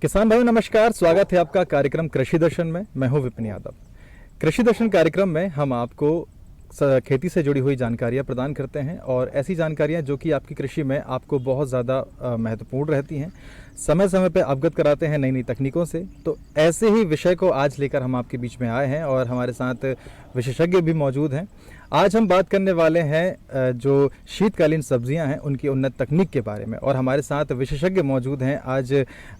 किसान भाइयों नमस्कार, स्वागत है आपका कार्यक्रम कृषि दर्शन में। मैं हूं विपिन यादव। कृषि दर्शन कार्यक्रम में हम आपको खेती से जुड़ी हुई जानकारियां प्रदान करते हैं और ऐसी जानकारियां जो कि आपकी कृषि में आपको बहुत ज़्यादा महत्वपूर्ण रहती हैं, समय समय पर अवगत कराते हैं नई नई तकनीकों से। तो ऐसे ही विषय को आज लेकर हम आपके बीच में आए हैं और हमारे साथ विशेषज्ञ भी मौजूद हैं। आज हम बात करने वाले हैं जो शीतकालीन सब्जियां हैं उनकी उन्नत तकनीक के बारे में, और हमारे साथ विशेषज्ञ मौजूद हैं आज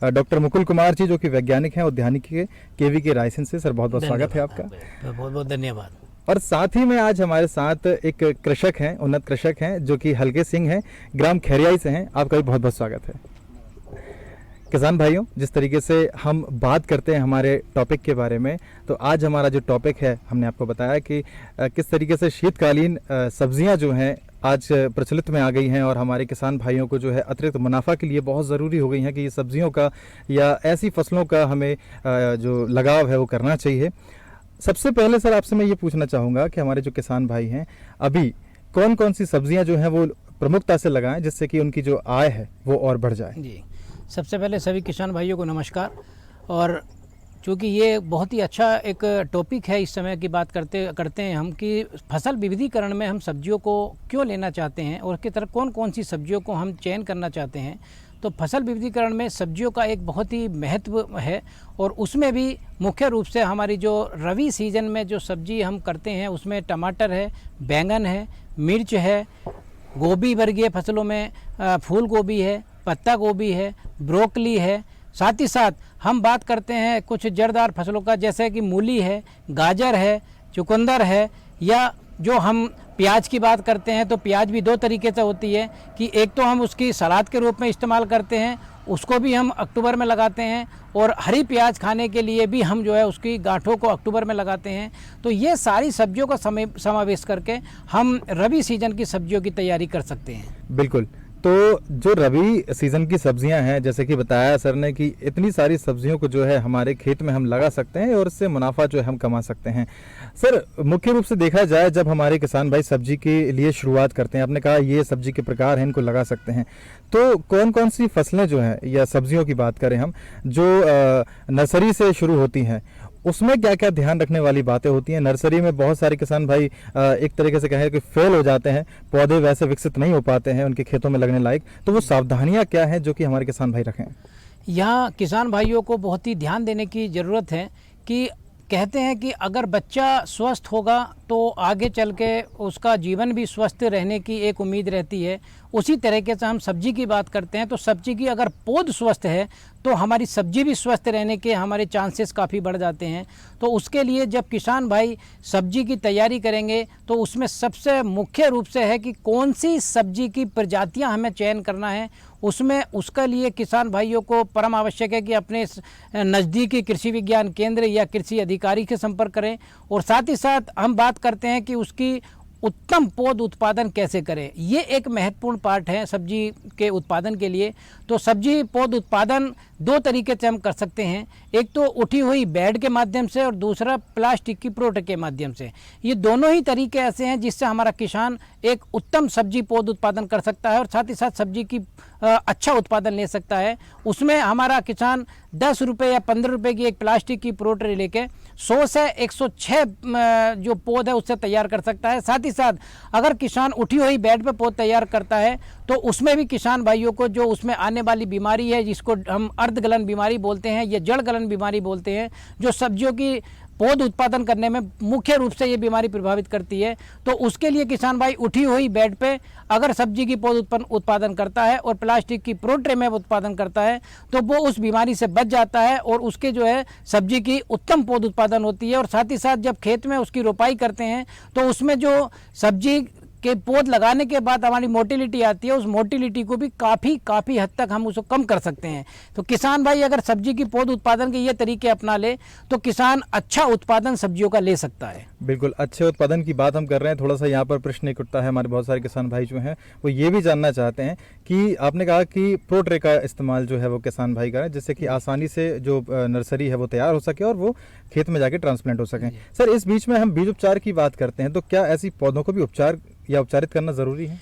डॉक्टर मुकुल कुमार जी, जो कि वैज्ञानिक हैं उद्यानिकी के केवी के रायसेन से। सर बहुत बहुत स्वागत है आपका। बहुत बहुत धन्यवाद। और साथ ही में आज हमारे साथ एक कृषक हैं, उन्नत कृषक हैं, जो कि हल्के सिंह हैं, ग्राम खैरियाई से हैं। आपका भी बहुत बहुत स्वागत है। किसान भाइयों, जिस तरीके से हम बात करते हैं हमारे टॉपिक के बारे में, तो आज हमारा जो टॉपिक है, हमने आपको बताया कि किस तरीके से शीतकालीन सब्जियां जो हैं आज प्रचलित में आ गई हैं और हमारे किसान भाइयों को जो है अतिरिक्त मुनाफा के लिए बहुत ज़रूरी हो गई हैं कि ये सब्जियों का या ऐसी फसलों का हमें जो लगाव है वो करना चाहिए। सबसे पहले सर आपसे मैं ये पूछना चाहूँगा कि हमारे जो किसान भाई हैं अभी कौन कौन सी सब्जियाँ जो हैं वो प्रमुखता से लगाएं जिससे कि उनकी जो आय है वो और बढ़ जाए। जी, सबसे पहले सभी किसान भाइयों को नमस्कार। और चूँकि ये बहुत ही अच्छा एक टॉपिक है, इस समय की बात करते हैं हम कि फसल विविधीकरण में हम सब्जियों को क्यों लेना चाहते हैं और उसकी तरफ कौन कौन सी सब्जियों को हम चयन करना चाहते हैं। तो फसल विविधीकरण में सब्जियों का एक बहुत ही महत्व है और उसमें भी मुख्य रूप से हमारी जो रबी सीजन में जो सब्जी हम करते हैं उसमें टमाटर है, बैंगन है, मिर्च है, गोभी वर्गीय फसलों में फूल गोभी है, पत्ता गोभी है, ब्रोकली है। साथ ही साथ हम बात करते हैं कुछ जड़दार फसलों का, जैसे कि मूली है, गाजर है, चुकंदर है, या जो हम प्याज की बात करते हैं तो प्याज भी दो तरीके से होती है कि एक तो हम उसकी सलाद के रूप में इस्तेमाल करते हैं, उसको भी हम अक्टूबर में लगाते हैं, और हरी प्याज खाने के लिए भी हम जो है उसकी गांठों को अक्टूबर में लगाते हैं। तो ये सारी सब्जियों का समावेश करके हम रबी सीजन की सब्जियों की तैयारी कर सकते हैं। बिल्कुल। तो जो रबी सीज़न की सब्जियां हैं, जैसे कि बताया सर ने कि इतनी सारी सब्जियों को जो है हमारे खेत में हम लगा सकते हैं और इससे मुनाफा जो है हम कमा सकते हैं। सर मुख्य रूप से देखा जाए, जब हमारे किसान भाई सब्जी के लिए शुरुआत करते हैं, आपने कहा ये सब्जी के प्रकार हैं, इनको लगा सकते हैं, तो कौन कौन सी फसलें जो हैं या सब्जियों की बात करें हम, जो नर्सरी से शुरू होती हैं, उसमें क्या क्या ध्यान रखने वाली बातें होती हैं? नर्सरी में बहुत सारे किसान भाई एक तरीके से कहें कि फेल हो जाते हैं, पौधे वैसे विकसित नहीं हो पाते हैं उनके खेतों में लगने लायक, तो वो सावधानियां क्या हैं जो कि हमारे किसान भाई रखें? यहाँ किसान भाइयों को बहुत ही ध्यान देने की ज़रूरत है कि कहते हैं कि अगर बच्चा स्वस्थ होगा तो आगे चल के उसका जीवन भी स्वस्थ रहने की एक उम्मीद रहती है। उसी तरीके से हम सब्जी की बात करते हैं तो सब्जी की अगर पौध स्वस्थ है तो हमारी सब्जी भी स्वस्थ रहने के हमारे चांसेस काफ़ी बढ़ जाते हैं। तो उसके लिए जब किसान भाई सब्जी की तैयारी करेंगे तो उसमें सबसे मुख्य रूप से है कि कौन सी सब्जी की प्रजातियां हमें चयन करना है। उसमें उसके लिए किसान भाइयों को परम आवश्यक है कि अपने नज़दीकी कृषि विज्ञान केंद्र या कृषि अधिकारी के संपर्क करें, और साथ ही साथ हम बात करते हैं कि उसकी उत्तम पौध उत्पादन कैसे करें। ये एक महत्वपूर्ण पार्ट है सब्जी के उत्पादन के लिए। तो सब्जी पौध उत्पादन दो तरीके से हम कर सकते हैं, एक तो उठी हुई बेड के माध्यम से और दूसरा प्लास्टिक की प्रोट के माध्यम से। ये दोनों ही तरीके ऐसे हैं जिससे हमारा किसान एक उत्तम सब्जी पौध उत्पादन कर सकता है और साथ ही साथ सब्जी की अच्छा उत्पादन ले सकता है। उसमें हमारा किसान 10 रुपये या 15 रुपये की एक प्लास्टिक की प्रोट लेके 100 से 106 जो पौध है उससे तैयार कर सकता है। साथ ही साथ अगर किसान उठी हुई बेड पे पौध तैयार करता है तो उसमें भी किसान भाइयों को जो उसमें आने वाली बीमारी है, जिसको हम अर्धगलन बीमारी बोलते हैं या जड़ गलन बीमारी बोलते हैं, जो सब्जियों की पौध उत्पादन करने में मुख्य रूप से ये बीमारी प्रभावित करती है, तो उसके लिए किसान भाई उठी हुई बेड पे अगर सब्जी की पौध उत्पादन करता है और प्लास्टिक की प्रोट ट्रे में उत्पादन करता है तो वो उस बीमारी से बच जाता है और उसके जो है सब्जी की उत्तम पौध उत्पादन होती है। और साथ ही साथ जब खेत में उसकी रोपाई करते हैं तो उसमें जो सब्जी के पौध लगाने के बाद हमारी मोटिलिटी आती है, उस मोटिलिटी को भी काफ़ी हद तक हम उसको कम कर सकते हैं। तो किसान भाई अगर सब्जी की पौध उत्पादन के ये तरीके अपना ले तो किसान अच्छा उत्पादन सब्जियों का ले सकता है। बिल्कुल, अच्छे उत्पादन की बात हम कर रहे हैं। थोड़ा सा यहाँ पर प्रश्न एक उठता है, हमारे बहुत सारे किसान भाई जो हैं वो ये भी जानना चाहते हैं कि आपने कहा कि प्रो ट्रे का इस्तेमाल जो है वो किसान भाई करें, जिससे कि आसानी से जो नर्सरी है वो तैयार हो सके और वो खेत में जाके ट्रांसप्लांट हो सकें। सर, इस बीच में हम बीज उपचार की बात करते हैं, तो क्या ऐसी पौधों को भी उपचार या उपचारित करना ज़रूरी है?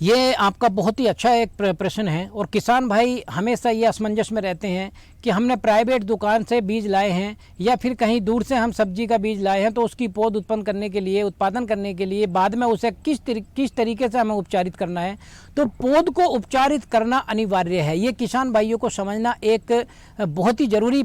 ये आपका बहुत ही अच्छा एक प्रश्न है, और किसान भाई हमेशा ये असमंजस में रहते हैं कि हमने प्राइवेट दुकान से बीज लाए हैं या फिर कहीं दूर से हम सब्जी का बीज लाए हैं, तो उसकी पौध उत्पन्न करने के लिए, उत्पादन करने के लिए बाद में उसे किस तरीके से हमें उपचारित करना है। तो पौध को उपचारित करना अनिवार्य है, ये किसान भाइयों को समझना एक बहुत ही ज़रूरी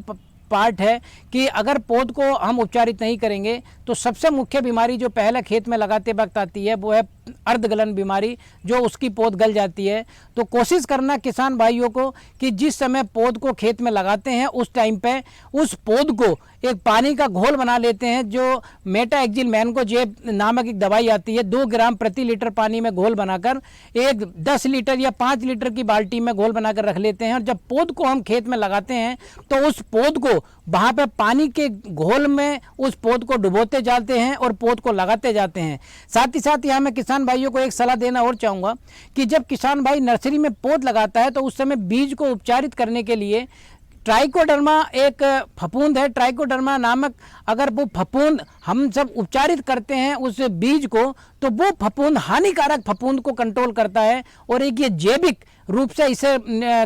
पार्ट है कि अगर पौध को हम उपचारित नहीं करेंगे तो सबसे मुख्य बीमारी जो पहले खेत में लगाते वक्त आती है वो है अर्धगलन बीमारी, जो उसकी पौध गल जाती है। तो कोशिश करना किसान भाइयों को कि जिस समय पौध को खेत में लगाते हैं उस टाइम पे उस पौध को एक पानी का घोल बना लेते हैं, जो मेटाएक्जिल मैनकोजेब नामक एक दवाई आती है, 2 ग्राम प्रति लीटर पानी में घोल बनाकर एक 10 लीटर या 5 लीटर की बाल्टी में घोल बनाकर रख लेते हैं, और जब पौध को हम खेत में लगाते हैं तो उस पौध को वहाँ पे पानी के घोल में उस पौध को डुबोते जाते हैं और पौध को लगाते जाते हैं। साथ ही साथ यहाँ मैं किसान भाइयों को एक सलाह देना और चाहूँगा कि जब किसान भाई नर्सरी में पौध लगाता है तो उस समय बीज को उपचारित करने के लिए ट्राइकोडर्मा एक फफूंद है, ट्राइकोडर्मा नामक अगर वो फफूंद हम सब उपचारित करते हैं उस बीज को, तो वो फफूंद हानिकारक फफूंद को कंट्रोल करता है और एक ये जैविक रूप से इसे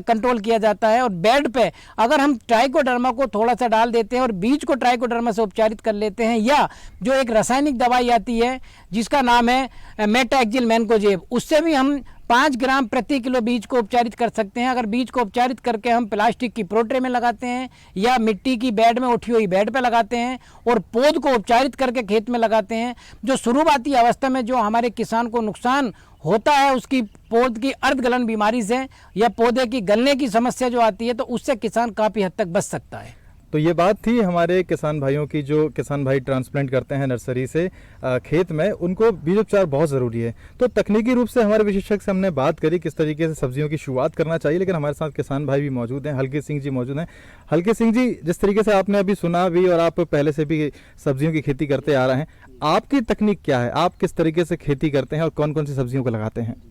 कंट्रोल किया जाता है। और बेड पे अगर हम ट्राइकोडर्मा को थोड़ा सा डाल देते हैं और बीज को ट्राइकोडर्मा से उपचारित कर लेते हैं, या जो एक रासायनिक दवाई आती है जिसका नाम है मेटाएक्जिल मैनकोजेब, उससे भी हम 5 ग्राम प्रति किलो बीज को उपचारित कर सकते हैं। अगर बीज को उपचारित करके हम प्लास्टिक की प्रोट्रे में लगाते हैं या मिट्टी की बेड में उठी हुई बेड पे लगाते हैं और पौध को उपचारित करके खेत में लगाते हैं, जो शुरुआती अवस्था में जो हमारे किसान को नुकसान होता है उसकी पौध की अर्धगलन बीमारी से या पौधे की गलने की समस्या जो आती है, तो उससे किसान काफ़ी हद तक बच सकता है। तो ये बात थी हमारे किसान भाइयों की, जो किसान भाई ट्रांसप्लांट करते हैं नर्सरी से खेत में, उनको बीज उपचार बहुत ज़रूरी है। तो तकनीकी रूप से हमारे विशेषज्ञ से हमने बात करी किस तरीके से सब्जियों की शुरुआत करना चाहिए, लेकिन हमारे साथ किसान भाई भी मौजूद हैं, हल्के सिंह जी मौजूद हैं। हल्के सिंह जी, जिस तरीके से आपने अभी सुना भी और आप पहले से भी सब्जियों की खेती करते आ रहे हैं, आपकी तकनीक क्या है? आप किस तरीके से खेती करते हैं और कौन कौन सी सब्जियों को लगाते हैं?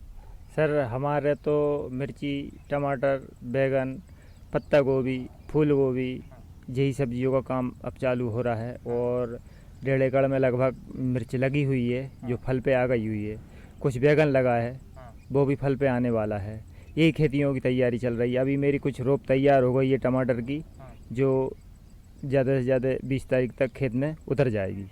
सर, हमारे तो मिर्ची, टमाटर, बैगन, पत्ता गोभी, फूल गोभी, यही सब्जियों का काम अब चालू हो रहा है। और 1.5 एकड़ में लगभग मिर्च लगी हुई है जो फल पे आ गई हुई है। कुछ बैगन लगा है वो भी फल पे आने वाला है। यही खेतियों की तैयारी चल रही है। अभी मेरी कुछ रोप तैयार हो गई है टमाटर की, जो ज़्यादा से ज़्यादा 20 तारीख तक खेत में उतर जाएगी।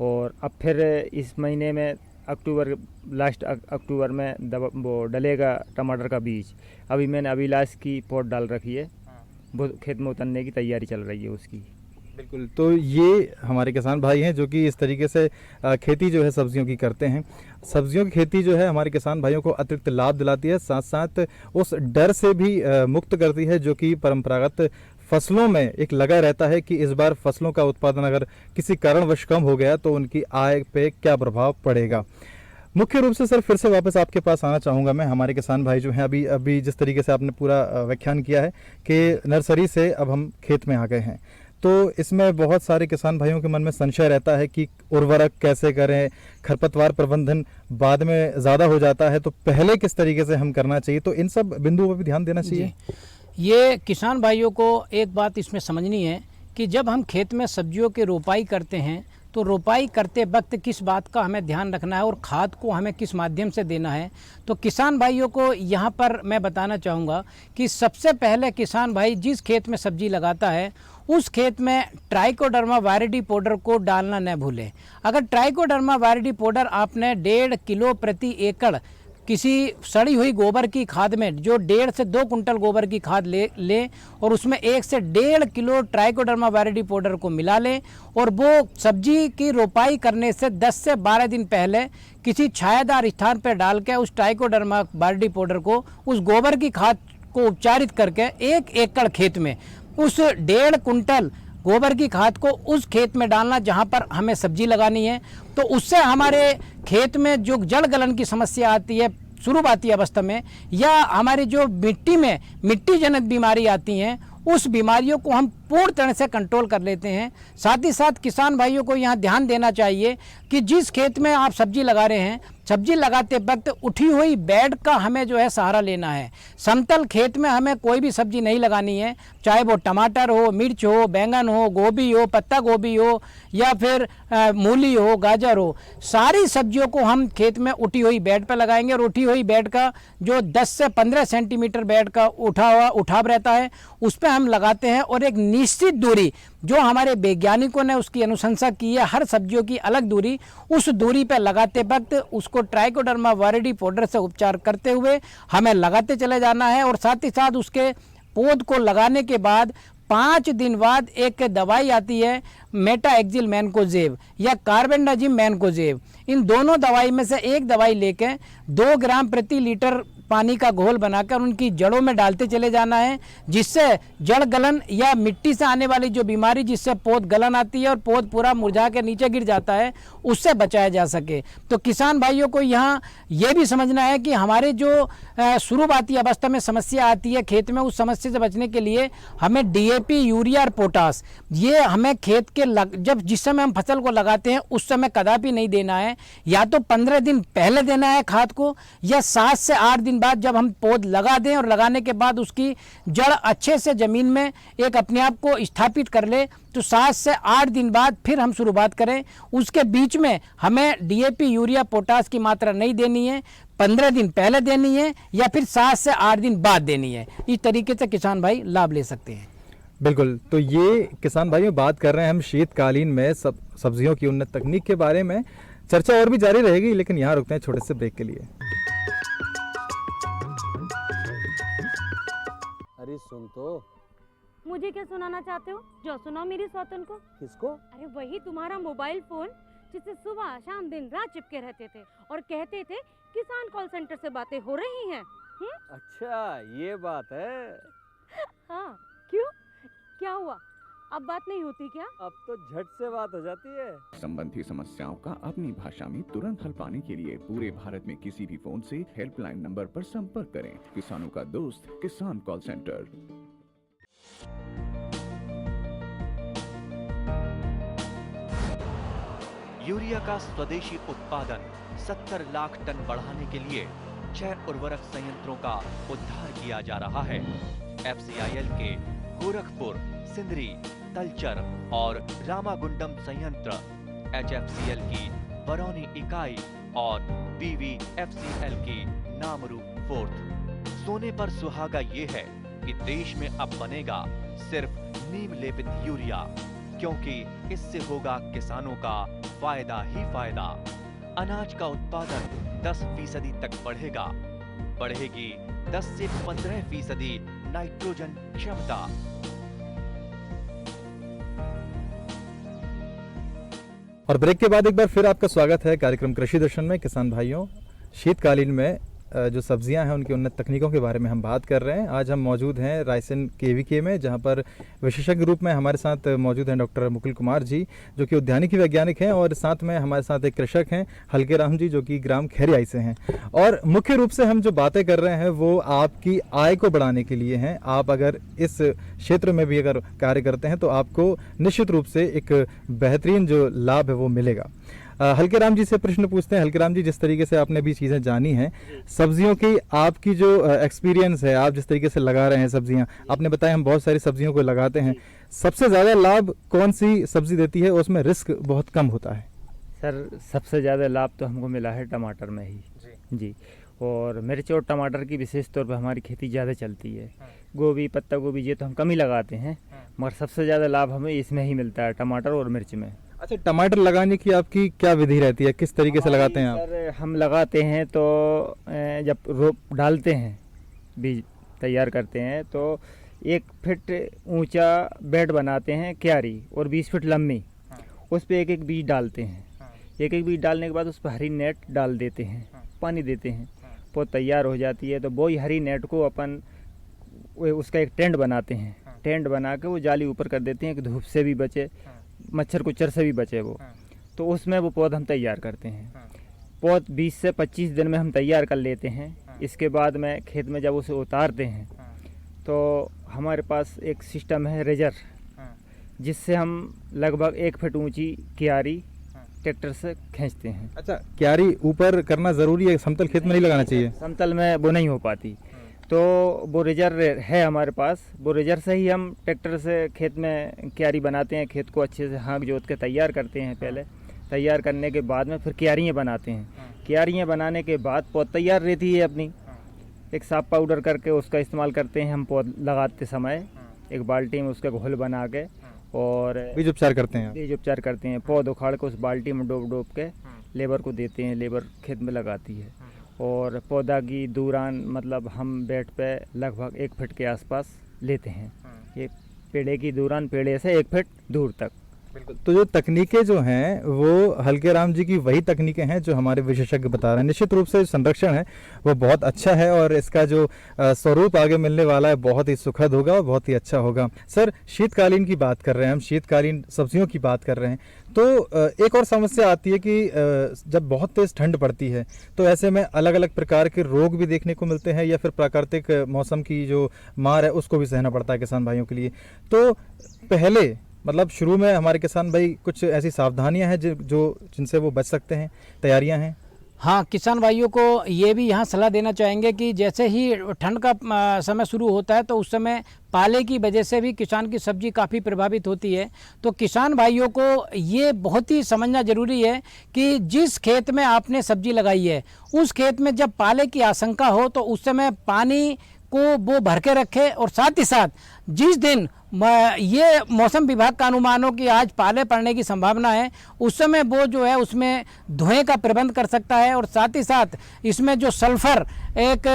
और अब फिर इस महीने में लास्ट अक्टूबर में वो डलेगा टमाटर का बीज। अभी मैंने अभिलाष की पॉट डाल रखी है, वो खेत में उतरने की तैयारी चल रही है उसकी। बिल्कुल, तो ये हमारे किसान भाई हैं जो कि इस तरीके से खेती जो है सब्जियों की करते हैं। सब्जियों की खेती जो है हमारे किसान भाइयों को अतिरिक्त लाभ दिलाती है, साथ साथ उस डर से भी मुक्त करती है जो कि परंपरागत फसलों में एक लगा रहता है कि इस बार फसलों का उत्पादन अगर किसी कारणवश कम हो गया तो उनकी आय पे क्या प्रभाव पड़ेगा। मुख्य रूप से सर फिर से वापस आपके पास आना चाहूँगा मैं। हमारे किसान भाई जो हैं अभी जिस तरीके से आपने पूरा व्याख्यान किया है कि नर्सरी से अब हम खेत में आ गए हैं, तो इसमें बहुत सारे किसान भाइयों के मन में संशय रहता है कि उर्वरक कैसे करें, खरपतवार प्रबंधन बाद में ज़्यादा हो जाता है, तो पहले किस तरीके से हम करना चाहिए, तो इन सब बिंदुओं पर भी ध्यान देना चाहिए। ये किसान भाइयों को एक बात इसमें समझनी है कि जब हम खेत में सब्जियों की रोपाई करते हैं तो रोपाई करते वक्त किस बात का हमें ध्यान रखना है और खाद को हमें किस माध्यम से देना है। तो किसान भाइयों को यहाँ पर मैं बताना चाहूँगा कि सबसे पहले किसान भाई जिस खेत में सब्जी लगाता है उस खेत में ट्राइकोडर्मा वायरिडी पाउडर को डालना न भूलें। अगर ट्राइकोडर्मा वायरिडी पाउडर आपने 1.5 किलो प्रति एकड़ किसी सड़ी हुई गोबर की खाद में, जो 1.5 से 2 कुंटल गोबर की खाद ले और उसमें 1 से 1.5 किलो ट्राइकोडर्मा वायरिडी पाउडर को मिला लें और वो सब्जी की रोपाई करने से 10 से 12 दिन पहले किसी छायादार स्थान पर डाल के उस ट्राइकोडर्मा वायरिडी पाउडर को उस गोबर की खाद को उपचारित करके 1 एकड़ खेत में उस 1.5 कुंटल गोबर की खाद को उस खेत में डालना जहाँ पर हमें सब्जी लगानी है। तो उससे हमारे खेत में जो जड़ गलन की समस्या आती है शुरुआती अवस्था में, या हमारी जो मिट्टी में मिट्टी जनित बीमारी आती हैं, उस बीमारियों को हम पूर्ण तरह से कंट्रोल कर लेते हैं। साथ ही साथ किसान भाइयों को यहाँ ध्यान देना चाहिए कि जिस खेत में आप सब्जी लगा रहे हैं, सब्जी लगाते वक्त उठी हुई बेड का हमें जो है सहारा लेना है। समतल खेत में हमें कोई भी सब्जी नहीं लगानी है, चाहे वो टमाटर हो, मिर्च हो, बैंगन हो, गोभी हो, पत्ता गोभी हो, या फिर मूली हो, गाजर हो। सारी सब्जियों को हम खेत में उठी हुई बेड पर लगाएंगे, और उठी हुई बेड का जो 10 से 15 सेंटीमीटर बेड का उठाव रहता है, उस पर हम लगाते हैं। और एक निश्चित दूरी जो हमारे वैज्ञानिकों ने उसकी अनुशंसा की है, हर सब्जियों की अलग दूरी, उस दूरी पर लगाते वक्त उसको ट्राइकोडर्मा वायरिडी पाउडर से उपचार करते हुए हमें लगाते चले जाना है। और साथ ही साथ उसके पौध को लगाने के बाद 5 दिन बाद एक दवाई आती है मेटाएक्सिल मैनकोजेब या कार्बेंडाजिम मैनकोजेब। इन दोनों दवाई में से एक दवाई लेके 2 ग्राम प्रति लीटर पानी का घोल बनाकर उनकी जड़ों में डालते चले जाना है, जिससे जड़ गलन या मिट्टी से आने वाली जो बीमारी जिससे पौध गलन आती है और पौध पूरा मुरझा के नीचे गिर जाता है, उससे बचाया जा सके। तो किसान भाइयों को यहाँ ये भी समझना है कि हमारे जो शुरुआती अवस्था में समस्या आती है खेत में, उस समस्या से बचने के लिए हमें डीएपी, यूरिया और पोटास, ये हमें खेत के जब जिस समय हम फसल को लगाते हैं उस समय कदापि नहीं देना है। या तो 15 दिन पहले देना है खाद को, या 7 से 8 दिन बाद जब हम पौध लगा दें और लगाने के बाद उसकी जड़ अच्छे से जमीन में एक अपने आप को स्थापित कर ले, तो 7 से 8 दिन बाद फिर हम शुरुआत करें। उसके बीच में हमें डीएपी, यूरिया, पोटास की मात्रा नहीं देनी है, 15 दिन पहले देनी है या फिर 7 से 8 दिन बाद देनी है। इस तरीके से किसान भाई लाभ ले सकते हैं। बिल्कुल। तो ये किसान भाइयों बात कर रहे हैं हम शीतकालीन में सब्जियों की उन्नत तकनीक के बारे में। चर्चा और भी जारी रहेगी, लेकिन यहाँ रुकते हैं छोटे से ब्रेक के लिए। अरे सुन तो। मुझे क्या सुनाना चाहते हो? जो सुनाओ मेरी सौतन को। किसको? अरे वही तुम्हारा मोबाइल फोन जिससे सुबह शाम दिन रात चिपके रहते थे और कहते थे किसान कॉल सेंटर से बातें हो रही हैं। अच्छा ये बात है। हाँ क्यों, क्या हुआ? अब बात नहीं होती क्या? अब तो झट से बात हो जाती है। संबंधी समस्याओं का अपनी भाषा में तुरंत हल पाने के लिए पूरे भारत में किसी भी फोन से हेल्पलाइन नंबर पर संपर्क करें। किसानों का दोस्त किसान कॉल सेंटर। यूरिया का स्वदेशी उत्पादन 70 लाख टन बढ़ाने के लिए 6 उर्वरक संयंत्रों का उद्धार किया जा रहा है। FCIL के गोरखपुर, सिंदरी, तलचर और रामागुंडम संयंत्र, HFCL की बरौनी इकाई और BVFCL की नामरू फोर्थ। सोने पर सुहागा ये है कि देश में अब बनेगा सिर्फ नीम लेपित यूरिया, क्योंकि इससे होगा किसानों का फायदा ही फायदा। अनाज का उत्पादन 10% तक बढ़ेगा। बढ़ेगी 10 से 15% नाइट्रोजन क्षमता। और ब्रेक के बाद एक बार फिर आपका स्वागत है कार्यक्रम कृषि दर्शन में। किसान भाइयों, शीतकालीन में जो सब्जियां हैं उनकी उन्नत तकनीकों के बारे में हम बात कर रहे हैं। आज हम मौजूद हैं रायसेन KVK में, जहां पर विशेषज्ञ रूप में हमारे साथ मौजूद हैं डॉक्टर मुकुल कुमार जी, जो कि उद्यानिकी वैज्ञानिक हैं, और साथ में हमारे साथ एक कृषक हैं हल्के राम जी, जो कि ग्राम खैरियाई से हैं। और मुख्य रूप से हम जो बातें कर रहे हैं वो आपकी आय को बढ़ाने के लिए हैं। आप अगर इस क्षेत्र में भी अगर कार्य करते हैं तो आपको निश्चित रूप से एक बेहतरीन जो लाभ है वो मिलेगा। हल्के राम जी से प्रश्न पूछते हैं। हल्के राम जी, जिस तरीके से आपने भी चीज़ें जानी हैं सब्जियों की, आपकी जो एक्सपीरियंस है, आप जिस तरीके से लगा रहे हैं सब्जियां, आपने बताया हम बहुत सारी सब्जियों को लगाते हैं, सबसे ज़्यादा लाभ कौन सी सब्जी देती है, उसमें रिस्क बहुत कम होता है? सर सबसे ज़्यादा लाभ तो हमको मिला है टमाटर में ही जी। और मिर्च और टमाटर की विशेष तौर पर हमारी खेती ज़्यादा चलती है। गोभी, पत्ता गोभी ये तो हम कम ही लगाते हैं, मगर सबसे ज़्यादा लाभ हमें इसमें ही मिलता है, टमाटर और मिर्च में। अच्छा, टमाटर लगाने की आपकी क्या विधि रहती है, किस तरीके से लगाते हैं आप? सर हम लगाते हैं तो जब रोप डालते हैं, बीज तैयार करते हैं, तो 1 फीट ऊंचा बेड बनाते हैं क्यारी और 20 फीट लंबी, उस पर एक बीज डालते हैं। एक बीज डालने के बाद उस पर हरी नेट डाल देते हैं, पानी देते हैं, पौध तैयार हो जाती है। तो वही हरी नेट को अपन उसका एक टेंट बनाते हैं टेंट बना के वो जाली ऊपर कर देते हैं कि धूप से भी बचे, मच्छर कुच्छर से भी बचे वो। तो उसमें वो पौधा हम तैयार करते हैं। पौध 20 से 25 दिन में हम तैयार कर लेते हैं। इसके बाद में खेत में जब उसे उतारते हैं तो हमारे पास एक सिस्टम है रेजर, जिससे हम लगभग 1 फीट ऊंची क्यारी ट्रैक्टर से खींचते हैं। अच्छा, क्यारी ऊपर करना ज़रूरी है, समतल खेत में नहीं लगाना चाहिए? समतल में वो नहीं हो पाती, तो वो रेजर है हमारे पास। वो रेजर से ही हम ट्रैक्टर से खेत में क्यारी बनाते हैं। खेत को अच्छे से हाँक जोत के तैयार करते हैं। पहले तैयार करने के बाद में फिर क्यारियाँ बनाते हैं। क्यारियाँ बनाने के बाद पौध तैयार रहती है अपनी। एक साफ पाउडर करके उसका इस्तेमाल करते हैं हम पौध लगाते समय। एक बाल्टी में उसका घोल बना के और बीज उपचार करते हैं? बीज उपचार करते हैं। पौध उखाड़ के उस बाल्टी में डोब के लेबर को देते हैं। लेबर खेत में लगाती है। और पौधा की दूरान मतलब हम बेड पे लगभग 1 फीट के आसपास लेते हैं। ये पेड़े की दूरान पेड़े से 1 फीट दूर तक। बिल्कुल। तो जो तकनीकें जो हैं वो हल्के राम जी की वही तकनीकें हैं जो हमारे विशेषज्ञ बता रहे हैं। निश्चित रूप से संरक्षण है वो बहुत अच्छा है और इसका जो स्वरूप आगे मिलने वाला है बहुत ही सुखद होगा और बहुत ही अच्छा होगा। सर, शीतकालीन की बात कर रहे हैं हम, शीतकालीन सब्जियों की बात कर रहे हैं, तो एक और समस्या आती है कि जब बहुत तेज़ ठंड पड़ती है तो ऐसे में अलग अलग प्रकार के रोग भी देखने को मिलते हैं या फिर प्राकृतिक मौसम की जो मार है उसको भी सहना पड़ता है किसान भाइयों के लिए। तो पहले मतलब शुरू में हमारे किसान भाई कुछ ऐसी सावधानियां हैं जो जिनसे वो बच सकते हैं, तैयारियां हैं? हाँ, किसान भाइयों को ये भी यहाँ सलाह देना चाहेंगे कि जैसे ही ठंड का समय शुरू होता है तो उस समय पाले की वजह से भी किसान की सब्जी काफ़ी प्रभावित होती है। तो किसान भाइयों को ये बहुत ही समझना जरूरी है कि जिस खेत में आपने सब्जी लगाई है उस खेत में जब पाले की आशंका हो तो उस समय पानी को वो भर के रखे और साथ ही साथ जिस दिन ये मौसम विभाग का अनुमान हो कि आज पाले पड़ने की संभावना है उस समय वो जो है उसमें धुएं का प्रबंध कर सकता है। और साथ ही साथ इसमें जो सल्फर एक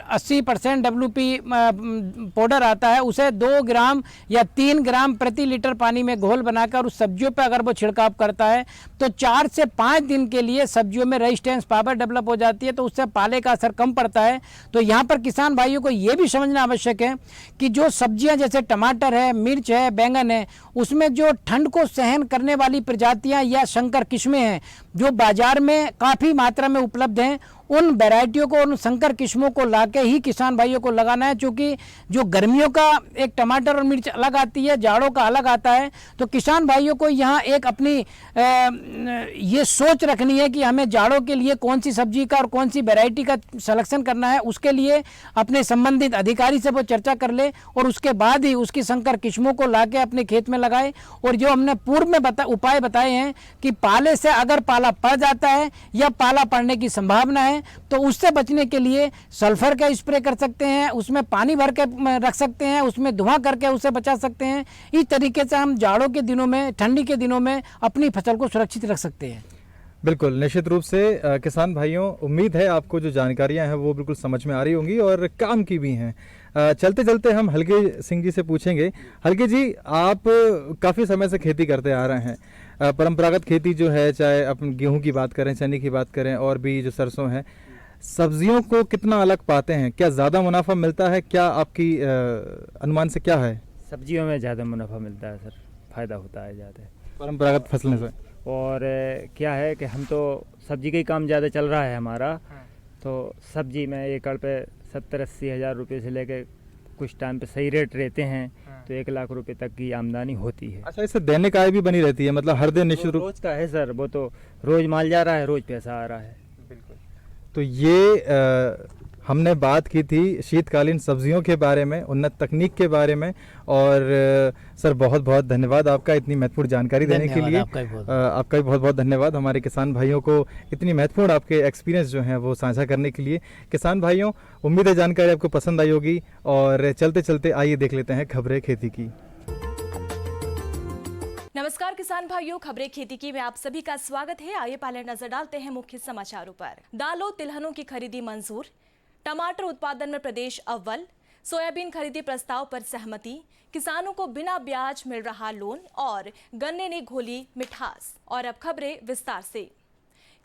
80% WP पाउडर आता है उसे 2 ग्राम या 3 ग्राम प्रति लीटर पानी में घोल बनाकर उस सब्जियों पर अगर वो छिड़काव करता है तो 4 से 5 दिन के लिए सब्जियों में रेजिस्टेंस पावर डेवलप हो जाती है, तो उससे पाले का असर कम पड़ता है। तो यहाँ पर किसान भाइयों को ये भी समझना आवश्यक है कि जो सब्जियाँ जैसे टमाटर है, मिर्च है, बैंगन है, उसमें जो ठंड को सहन करने वाली प्रजातियां या संकर किस्में हैं जो बाजार में काफ़ी मात्रा में उपलब्ध हैं, उन वैरायटियों को, उन संकर किस्मों को लाके ही किसान भाइयों को लगाना है। क्योंकि जो गर्मियों का एक टमाटर और मिर्च अलग आती है, जाड़ों का अलग आता है, तो किसान भाइयों को यहाँ एक अपनी ये सोच रखनी है कि हमें जाड़ों के लिए कौन सी सब्जी का और कौन सी वैरायटी का सिलेक्शन करना है। उसके लिए अपने संबंधित अधिकारी से वो चर्चा कर ले और उसके बाद ही उसकी संकर किस्मों को लाके अपने खेत में लगाए। और जो हमने पूर्व में उपाय बताए हैं कि पाले से अगर पाला पड़ जाता है या पाला पड़ने की संभावना है तो उससे बचने के लिए सल्फर का स्प्रे कर सकते हैं, उसमें पानी भर के रख सकते हैं, उसमें धुआं करके उसे बचा सकते हैं। इस तरीके से हम जाड़ों के दिनों में, ठंडी के दिनों में अपनी फसल को सुरक्षित रख सकते हैं। बिल्कुल, निश्चित रूप से किसान भाइयों, उम्मीद है आपको जो जानकारियां हैं वो बिल्कुल समझ में आ रही होंगी और काम की भी हैं। चलते चलते हम हल्के सिंह जी से पूछेंगे। हल्के जी, आप काफ़ी समय से खेती करते आ रहे हैं। परंपरागत खेती जो है, चाहे अपन गेहूं की बात करें, चने की बात करें और भी जो सरसों है, सब्जियों को कितना अलग पाते हैं? क्या ज़्यादा मुनाफा मिलता है? क्या आपकी अनुमान से क्या है? सब्जियों में ज़्यादा मुनाफा मिलता है सर, फ़ायदा होता है ज़्यादा परंपरागत फसलों से। और क्या है कि हम तो सब्जी का ही काम ज़्यादा चल रहा है हमारा। तो सब्जी में एकड़ पे 70-80 हज़ार रुपये से लेके कुछ टाइम पे सही रेट रहते हैं तो 1 लाख रुपए तक की आमदनी होती है। अच्छा, इससे दैनिक आय भी बनी रहती है, मतलब हर दिन निश्चित रूप? रोज का है सर, वो तो रोज माल जा रहा है, रोज पैसा आ रहा है। बिल्कुल। तो ये हमने बात की थी शीतकालीन सब्जियों के बारे में, उन्नत तकनीक के बारे में। और सर, बहुत बहुत धन्यवाद आपका इतनी महत्वपूर्ण जानकारी देने के लिए। आपका भी बहुत बहुत धन्यवाद हमारे किसान भाइयों को इतनी महत्वपूर्ण आपके एक्सपीरियंस जो हैं वो साझा करने के लिए। किसान भाइयों, उम्मीद है जानकारी आपको पसंद आई होगी और चलते चलते आइए देख लेते हैं खबरें खेती की। नमस्कार किसान भाइयों, खबरें खेती की में आप सभी का स्वागत है। आइए पहले नजर डालते हैं मुख्य समाचारों पर। दालों तिलहनों की खरीदी मंजूर, टमाटर उत्पादन में प्रदेश अव्वल, सोयाबीन खरीदी प्रस्ताव पर सहमति, किसानों को बिना ब्याज मिल रहा लोन और गन्ने ने घोली मिठास। और अब खबरें विस्तार से।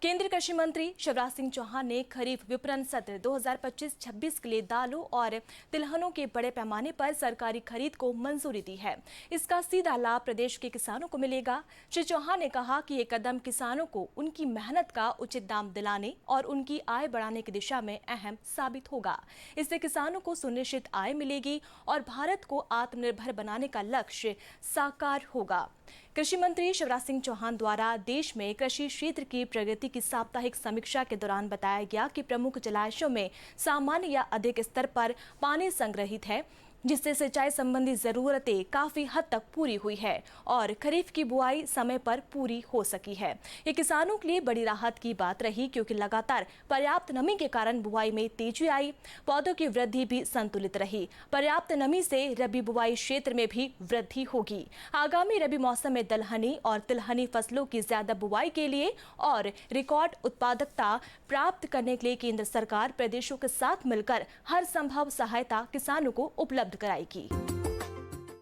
केंद्रीय कृषि मंत्री शिवराज सिंह चौहान ने खरीफ विपणन सत्र 2025-26 के लिए दालों और तिलहनों के बड़े पैमाने पर सरकारी खरीद को मंजूरी दी है। इसका सीधा लाभ प्रदेश के किसानों को मिलेगा। श्री चौहान ने कहा कि ये कदम किसानों को उनकी मेहनत का उचित दाम दिलाने और उनकी आय बढ़ाने की दिशा में अहम साबित होगा। इससे किसानों को सुनिश्चित आय मिलेगी और भारत को आत्मनिर्भर बनाने का लक्ष्य साकार होगा। कृषि मंत्री शिवराज सिंह चौहान द्वारा देश में कृषि क्षेत्र की प्रगति की साप्ताहिक समीक्षा के दौरान बताया गया कि प्रमुख जलाशयों में सामान्य या अधिक स्तर पर पानी संग्रहित है, जिससे सिंचाई संबंधी जरूरतें काफी हद तक पूरी हुई है और खरीफ की बुआई समय पर पूरी हो सकी है। ये किसानों के लिए बड़ी राहत की बात रही, क्योंकि लगातार पर्याप्त नमी के कारण बुआई में तेजी आई। पौधों की वृद्धि भी संतुलित रही। पर्याप्त नमी से रबी बुआई क्षेत्र में भी वृद्धि होगी। आगामी रबी मौसम में दलहनी और तिलहनी फसलों की ज्यादा बुआई के लिए और रिकॉर्ड उत्पादकता प्राप्त करने के लिए केंद्र सरकार प्रदेशों के साथ मिलकर हर संभव सहायता किसानों को उपलब्ध कराएगी।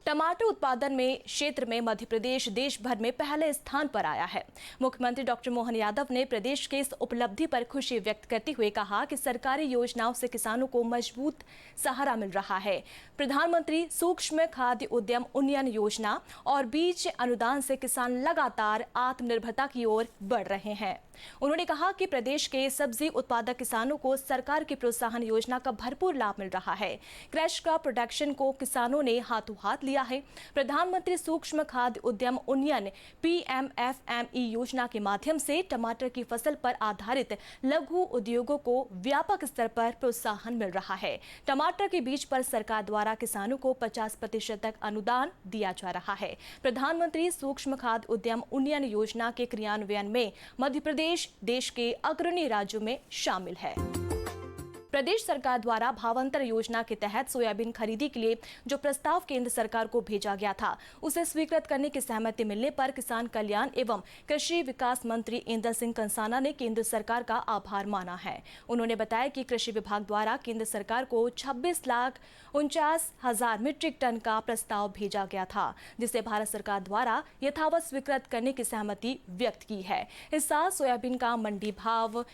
टमाटर उत्पादन में क्षेत्र में मध्य प्रदेश देश भर में पहले स्थान पर आया है। मुख्यमंत्री डॉक्टर मोहन यादव ने प्रदेश के इस उपलब्धि पर खुशी व्यक्त करते हुए कहा कि सरकारी योजनाओं से किसानों को मजबूत सहारा मिल रहा है। प्रधानमंत्री सूक्ष्म खाद्य उद्यम उन्नयन योजना और बीज अनुदान से किसान लगातार आत्मनिर्भरता की ओर बढ़ रहे हैं। उन्होंने कहा कि प्रदेश के सब्जी उत्पादक किसानों को सरकार की प्रोत्साहन योजना का भरपूर लाभ मिल रहा है। क्रैश क्रॉप प्रोडक्शन को किसानों ने हाथों हाथ लिया है। प्रधानमंत्री सूक्ष्म खाद्य उद्यम उन्नयन PMFME योजना के माध्यम से टमाटर की फसल पर आधारित लघु उद्योगों को व्यापक स्तर पर प्रोत्साहन मिल रहा है। टमाटर के बीज पर सरकार द्वारा किसानों को 50% तक अनुदान दिया जा रहा है। प्रधानमंत्री सूक्ष्म खाद्य उद्यम उन्नयन योजना के क्रियान्वयन में मध्य प्रदेश देश के अग्रणी राज्यों में शामिल है। प्रदेश सरकार द्वारा भावांतर योजना के तहत सोयाबीन खरीदी के लिए जो प्रस्ताव केंद्र सरकार को भेजा गया था, उसे स्वीकृत करने की सहमति मिलने पर किसान कल्याण एवं कृषि विकास मंत्री इंदर सिंह कंसाना ने केंद्र सरकार का आभार माना है। उन्होंने बताया कि कृषि विभाग द्वारा केंद्र सरकार को 26,49,000 मीट्रिक टन का प्रस्ताव भेजा गया था, जिसे भारत सरकार द्वारा यथावत स्वीकृत करने की सहमति व्यक्त की है। इस साल सोयाबीन का मंडी भाव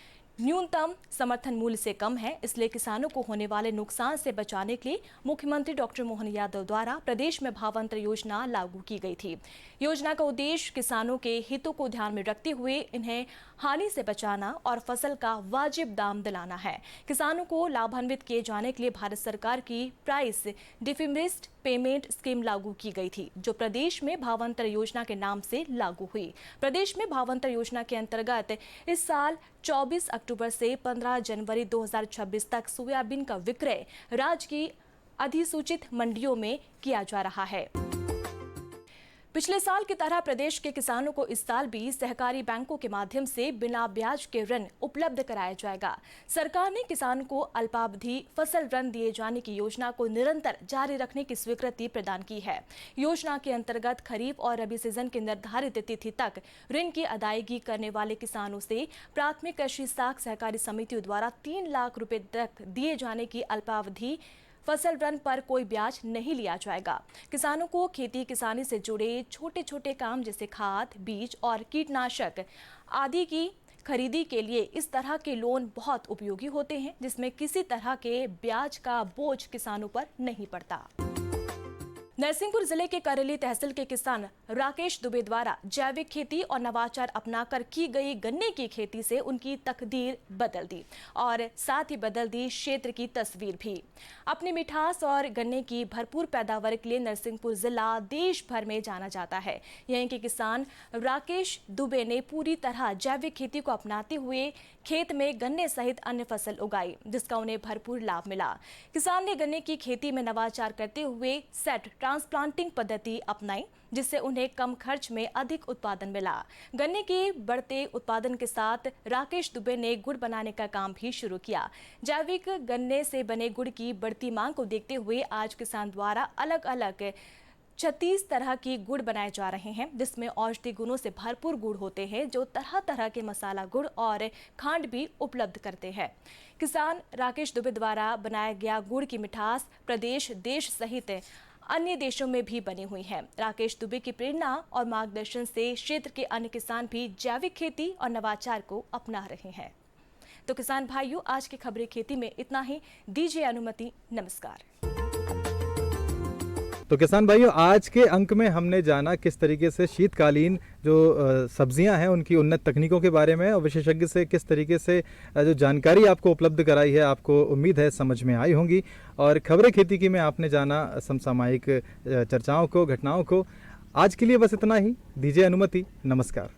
न्यूनतम समर्थन मूल्य से कम है, इसलिए किसानों को होने वाले नुकसान से बचाने के लिए मुख्यमंत्री डॉक्टर मोहन यादव द्वारा प्रदेश में भावांतर योजना लागू की गई थी। योजना का उद्देश्य किसानों के हितों को ध्यान में रखते हुए इन्हें हानि से बचाना और फसल का वाजिब दाम दिलाना है। किसानों को लाभान्वित किए जाने के लिए भारत सरकार की प्राइस डिफिमिस्ट पेमेंट स्कीम लागू की गई थी, जो प्रदेश में भावांतर योजना के नाम से लागू हुई। प्रदेश में भावांतर योजना के अंतर्गत इस साल 24 अक्टूबर से 15 जनवरी 2026 तक सोयाबीन का विक्रय राज्य की अधिसूचित मंडियों में किया जा रहा है। पिछले साल की तरह प्रदेश के किसानों को इस साल भी सहकारी बैंकों के माध्यम से बिना ब्याज के ऋण उपलब्ध कराया जाएगा। सरकार ने किसानों को अल्पावधि फसल ऋण दिए जाने की योजना को निरंतर जारी रखने की स्वीकृति प्रदान की है। योजना के अंतर्गत खरीफ और रबी सीजन की निर्धारित तिथि तक ऋण की अदायगी करने वाले किसानों से प्राथमिक कृषि साख सहकारी समितियों द्वारा 3 लाख रुपए तक दिए जाने की अल्पावधि फसल ऋण पर कोई ब्याज नहीं लिया जाएगा। किसानों को खेती किसानी से जुड़े छोटे छोटे काम जैसे खाद, बीज और कीटनाशक आदि की खरीदी के लिए इस तरह के लोन बहुत उपयोगी होते हैं, जिसमें किसी तरह के ब्याज का बोझ किसानों पर नहीं पड़ता। नरसिंहपुर जिले के करेली तहसील के किसान राकेश दुबे द्वारा जैविक खेती और नवाचार अपनाकर की गई गन्ने की खेती से उनकी तकदीर बदल दी और साथ ही बदल दी क्षेत्र की तस्वीर भी। अपनी मिठास और गन्ने की भरपूर पैदावार के लिए नरसिंहपुर जिला देश भर में जाना जाता है। यहीं के किसान राकेश दुबे ने पूरी तरह जैविक खेती को अपनाते हुए खेत में गन्ने सहित अन्य फसल उगाई, जिसका उन्हें भरपूर लाभ मिला। किसान ने गन्ने की खेती में नवाचार करते हुए सेट ट्रांसप्लांटिंग पद्धति अपनाई, जिससे उन्हें कम खर्च में अधिक उत्पादन मिला। गन्ने के बढ़ते उत्पादन के साथ राकेश दुबे ने गुड़ बनाने का काम भी शुरू किया। जैविक गन्ने से बने गुड़ की बढ़ती मांग को देखते हुए आज किसान द्वारा अलग अलग 36 तरह की गुड़ बनाए जा रहे हैं, जिसमें औषधि गुणों से भरपूर गुड़ होते हैं, जो तरह तरह के मसाला गुड़ और खांड भी उपलब्ध करते हैं। किसान राकेश दुबे द्वारा बनाया गया गुड़ की मिठास प्रदेश देश सहित अन्य देशों में भी बनी हुई हैं। राकेश दुबे की प्रेरणा और मार्गदर्शन से क्षेत्र के अन्य किसान भी जैविक खेती और नवाचार को अपना रहे हैं। तो किसान भाइयों, आज की खबरें खेती में इतना ही। दीजिए अनुमति। नमस्कार। तो किसान भाइयों, आज के अंक में हमने जाना किस तरीके से शीतकालीन जो सब्जियां हैं उनकी उन्नत तकनीकों के बारे में, और विशेषज्ञ से किस तरीके से जो जानकारी आपको उपलब्ध कराई है, आपको उम्मीद है समझ में आई होंगी। और खबरें खेती की में आपने जाना समसामयिक चर्चाओं को, घटनाओं को। आज के लिए बस इतना ही। दीजिए अनुमति। नमस्कार।